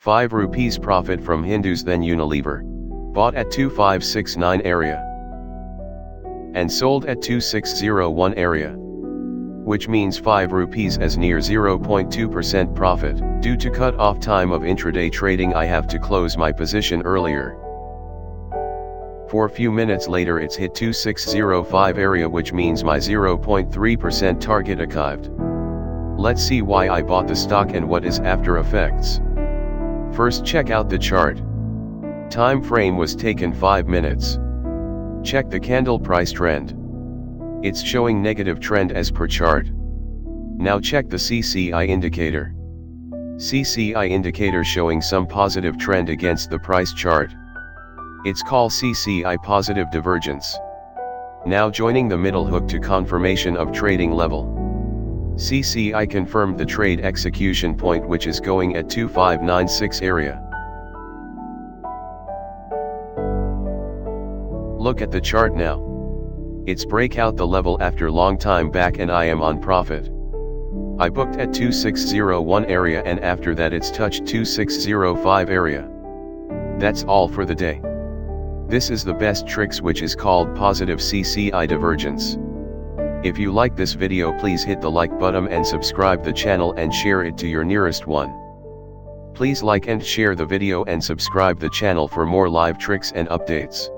5 rupees profit from Hindustan Unilever. Bought at 2569 area. And sold at 2601 area. Which means 5 rupees as near 0.2% profit. Due to cut-off time of intraday trading, I have to close my position earlier. For a few minutes later it's hit 2605 area, which means my 0.3% target achieved. Let's see why I bought the stock and what is after effects. First, check out the chart. Time frame was taken 5 minutes. Check the candle price trend. It's showing negative trend as per chart. Now check the CCI indicator. CCI indicator showing some positive trend against the price chart. It's called CCI positive divergence. Now joining the middle hook to confirmation of trading level. CCI confirmed the trade execution point, which is going at 2596 area. Look at the chart now. It's break out the level after long time back and I am on profit. I booked at 2601 area and after that it's touched 2605 area. That's all for the day. This is the best tricks, which is called positive CCI divergence. If you like this video, please hit the like button and subscribe the channel and share it to your nearest one. Please like and share the video and subscribe the channel for more live tricks and updates.